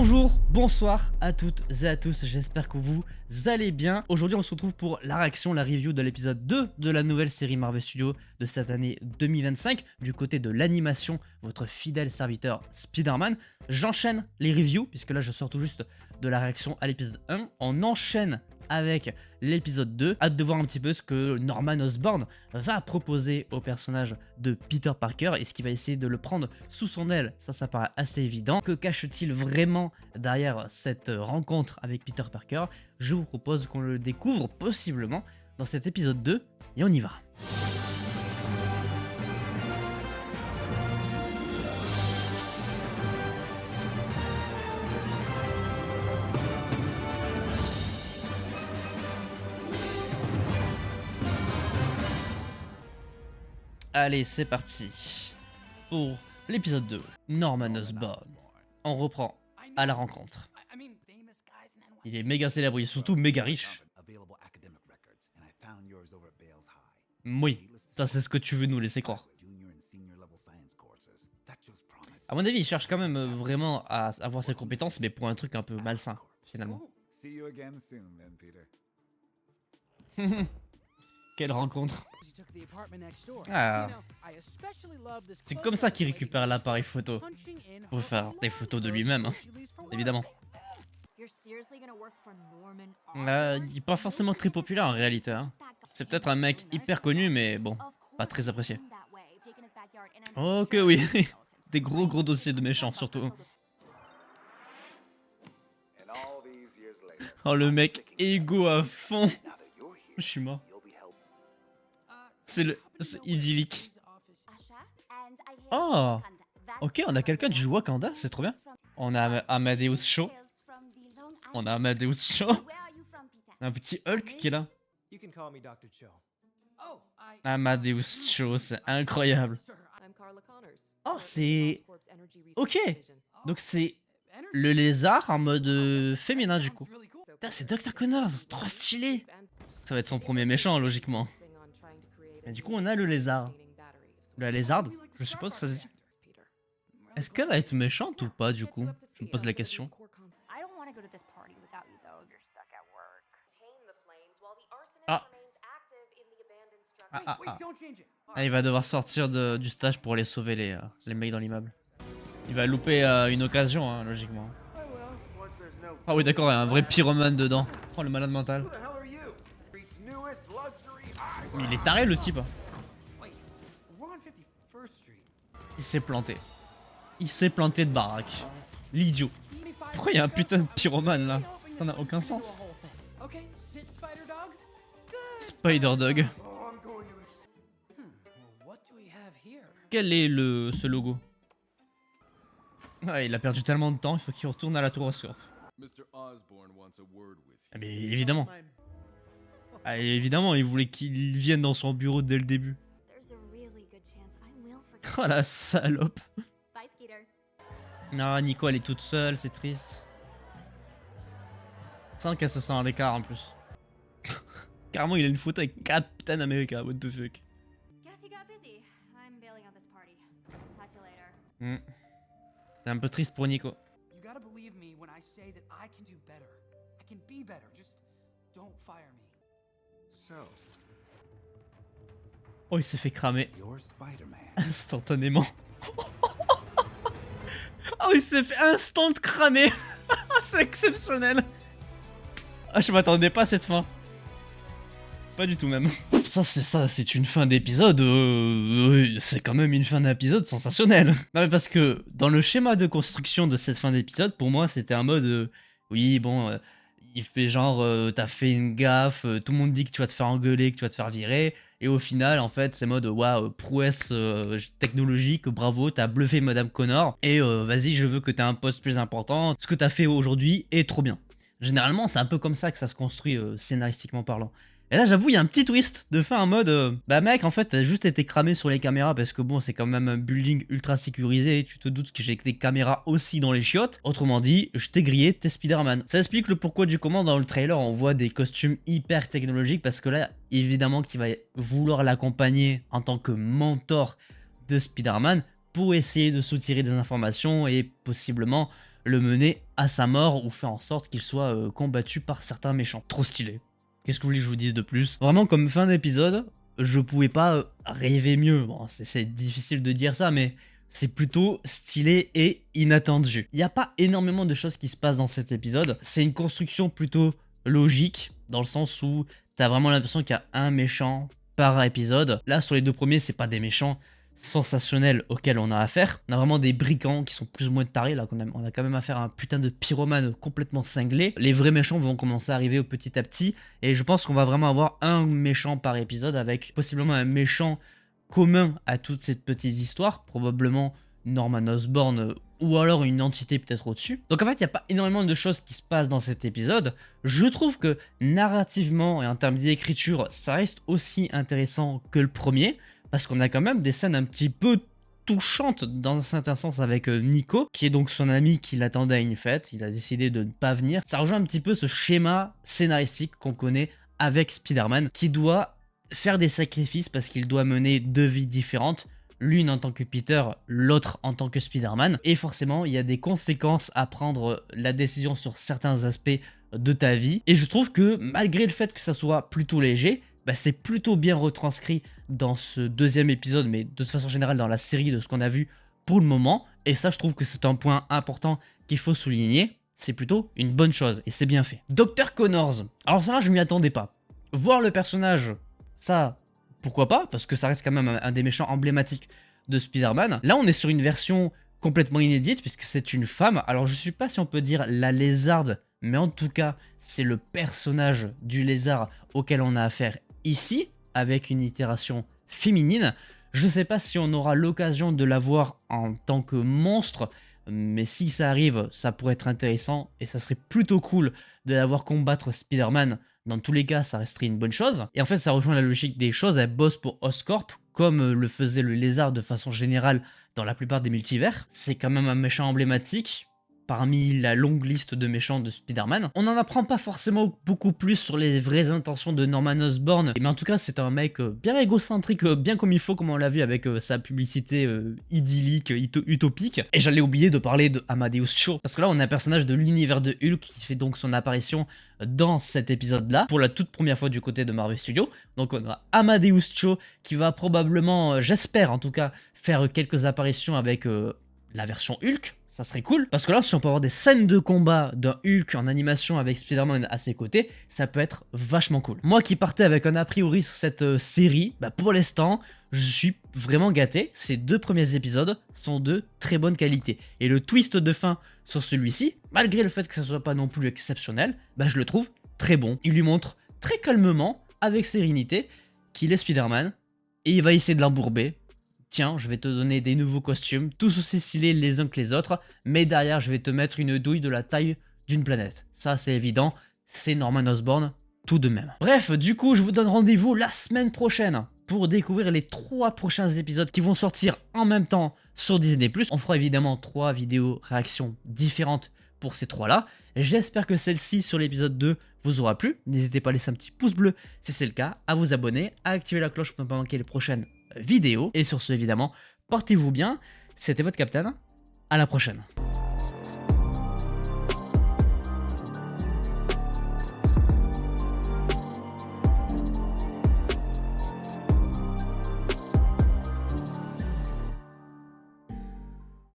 Bonjour, bonsoir à toutes et à tous, j'espère que vous allez bien. Aujourd'hui on se retrouve pour la réaction, la review de l'épisode 2 de la nouvelle série Marvel Studios de cette année 2025. Du côté de l'animation, votre fidèle serviteur Spider-Man. J'enchaîne les reviews, puisque là je sors tout juste de la réaction à l'épisode 1. On enchaîne avec l'épisode 2. Hâte de voir un petit peu ce que Norman Osborn va proposer au personnage de Peter Parker et ce qu'il va essayer de le prendre sous son aile. Ça paraît assez évident. Que cache-t-il vraiment derrière cette rencontre avec Peter Parker? Je vous propose qu'on le découvre possiblement dans cet épisode 2 et on y va. Allez, c'est parti pour l'épisode 2, Norman Osborn. On reprend à la rencontre. Il est méga célèbre, il est surtout méga riche. Oui, ça c'est ce que tu veux nous laisser croire. À mon avis, il cherche quand même vraiment à avoir ses compétences, mais pour un truc un peu malsain, finalement. Quelle rencontre. Ah. C'est comme ça qu'il récupère l'appareil photo. Pour faire des photos de lui-même, hein, évidemment. Il est pas forcément très populaire en réalité. Hein. C'est peut-être un mec hyper connu, mais bon, pas très apprécié. Ok, oui. Des gros dossiers de méchants, surtout. Oh, le mec égo à fond. Je suis mort. C'est idyllique. Oh, ok, on a quelqu'un du Wakanda, c'est trop bien. On a Amadeus Cho. On a Amadeus Cho. Un petit Hulk qui est là. Amadeus Cho, c'est incroyable. Oh, c'est... Ok. Donc c'est le lézard en mode féminin du coup. Putain, c'est Dr. Connors, trop stylé. Ça va être son premier méchant, logiquement. Et du coup, on a le lézard. La lézarde, je suppose que ça se dit. Est-ce qu'elle va être méchante ou pas, du coup? Je me pose la question. Ah. Ah, il va devoir sortir du stage pour aller sauver les mecs dans l'immeuble. Il va louper une occasion, hein, logiquement. Ah oui, d'accord, il y a un vrai pyromane dedans. Oh, le malade mental. Mais il est taré, le type. Il s'est planté. Il s'est planté de baraque. L'idiot. Pourquoi il y a un putain de pyromane là? Ça n'a aucun sens. Spider-Dog. Quel est ce logo? Ah, il a perdu tellement de temps, il faut qu'il retourne à la tour Oscorp. Ah, mais évidemment. Ah, évidemment, il voulait qu'il vienne dans son bureau dès le début. Oh la salope. Non, Nico, elle est toute seule, c'est triste. Sans qu'elle se sent à l'écart en plus. Carrément, il a une photo avec Captain America, what the fuck. C'est un peu triste pour Nico. Oh, il s'est fait cramer instantanément. Oh, il s'est fait instant cramer. C'est exceptionnel. Ah, je m'attendais pas à cette fin. Pas du tout même. Ça, c'est une fin d'épisode. C'est quand même une fin d'épisode sensationnelle. Non, mais parce que dans le schéma de construction de cette fin d'épisode, pour moi, c'était un mode. Oui, bon, il fait genre, t'as fait une gaffe, tout le monde dit que tu vas te faire engueuler, que tu vas te faire virer. Et au final, en fait, c'est mode, waouh, prouesse technologique, bravo, t'as bluffé Madame Connor. Et vas-y, je veux que t'aies un poste plus important. Ce que t'as fait aujourd'hui est trop bien. Généralement, c'est un peu comme ça que ça se construit scénaristiquement parlant. Et là, j'avoue, il y a un petit twist de fin en mode bah mec, en fait, t'as juste été cramé sur les caméras parce que bon, c'est quand même un building ultra sécurisé. Tu te doutes que j'ai des caméras aussi dans les chiottes. Autrement dit, je t'ai grillé, t'es Spider-Man. Ça explique le pourquoi du comment dans le trailer on voit des costumes hyper technologiques parce que là, évidemment, qu'il va vouloir l'accompagner en tant que mentor de Spider-Man pour essayer de soutirer des informations et possiblement le mener à sa mort ou faire en sorte qu'il soit combattu par certains méchants. Trop stylé. Qu'est-ce que vous voulez que je vous dise de plus? Vraiment, comme fin d'épisode, je pouvais pas rêver mieux. Bon, c'est difficile de dire ça, mais c'est plutôt stylé et inattendu. Il n'y a pas énormément de choses qui se passent dans cet épisode. C'est une construction plutôt logique, dans le sens où t'as vraiment l'impression qu'il y a un méchant par épisode. Là, sur les 2 premiers, c'est pas des méchants sensationnels auxquels on a affaire. On a vraiment des brigands qui sont plus ou moins tarés. Là, on a quand même affaire à un putain de pyromane complètement cinglé. Les vrais méchants vont commencer à arriver petit à petit. Et je pense qu'on va vraiment avoir un méchant par épisode, avec possiblement un méchant commun à toute cette petite histoire. Probablement Norman Osborn ou alors une entité peut-être au-dessus. Donc en fait, il n'y a pas énormément de choses qui se passent dans cet épisode. Je trouve que narrativement et en termes d'écriture, ça reste aussi intéressant que le premier. Parce qu'on a quand même des scènes un petit peu touchantes dans un certain sens avec Nico, qui est donc son ami qui l'attendait à une fête. Il a décidé de ne pas venir. Ça rejoint un petit peu ce schéma scénaristique qu'on connaît avec Spider-Man, qui doit faire des sacrifices parce qu'il doit mener 2 vies différentes. L'une en tant que Peter, l'autre en tant que Spider-Man. Et forcément, il y a des conséquences à prendre la décision sur certains aspects de ta vie. Et je trouve que malgré le fait que ça soit plutôt léger, bah, c'est plutôt bien retranscrit dans ce 2e épisode, mais de toute façon générale dans la série de ce qu'on a vu pour le moment. Et ça, je trouve que c'est un point important qu'il faut souligner. C'est plutôt une bonne chose et c'est bien fait. Dr. Connors. Alors ça, là, je m'y attendais pas. Voir le personnage, ça, pourquoi pas, parce que ça reste quand même un des méchants emblématiques de Spider-Man. Là, on est sur une version complètement inédite, puisque c'est une femme. Alors, je sais pas si on peut dire la lézarde, mais en tout cas, c'est le personnage du lézard auquel on a affaire ici, avec une itération féminine. Je sais pas si on aura l'occasion de la voir en tant que monstre, mais si ça arrive, ça pourrait être intéressant, et ça serait plutôt cool de la voir combattre Spider-Man. Dans tous les cas, ça resterait une bonne chose. Et en fait, ça rejoint la logique des choses. Elle bosse pour Oscorp, comme le faisait le lézard de façon générale dans la plupart des multivers. C'est quand même un méchant emblématique parmi la longue liste de méchants de Spider-Man. On n'en apprend pas forcément beaucoup plus sur les vraies intentions de Norman Osborn, mais en tout cas c'est un mec bien égocentrique, bien comme il faut, comme on l'a vu avec sa publicité idyllique, utopique. Et j'allais oublier de parler de Amadeus Cho, parce que là on a un personnage de l'univers de Hulk qui fait donc son apparition dans cet épisode-là, pour la toute première fois du côté de Marvel Studios. Donc on a Amadeus Cho qui va probablement, j'espère en tout cas, faire quelques apparitions avec la version Hulk. Ça serait cool, parce que là, si on peut avoir des scènes de combat d'un Hulk en animation avec Spider-Man à ses côtés, ça peut être vachement cool. Moi qui partais avec un a priori sur cette série, bah pour l'instant, je suis vraiment gâté. Ces 2 premiers épisodes sont de très bonne qualité. Et le twist de fin sur celui-ci, malgré le fait que ça soit pas non plus exceptionnel, bah je le trouve très bon. Il lui montre très calmement, avec sérénité, qu'il est Spider-Man, et il va essayer de l'embourber. Tiens, je vais te donner des nouveaux costumes, tous aussi stylés les uns que les autres, mais derrière je vais te mettre une douille de la taille d'une planète. Ça c'est évident, c'est Norman Osborn tout de même. Bref, du coup je vous donne rendez-vous la semaine prochaine pour découvrir les 3 prochains épisodes qui vont sortir en même temps sur Disney+. On fera évidemment 3 vidéos réactions différentes pour ces 3 là. J'espère que celle-ci sur l'épisode 2 vous aura plu. N'hésitez pas à laisser un petit pouce bleu si c'est le cas, à vous abonner, à activer la cloche pour ne pas manquer les prochaines vidéos. Et sur ce, évidemment, portez-vous bien. C'était votre Captain. À la prochaine.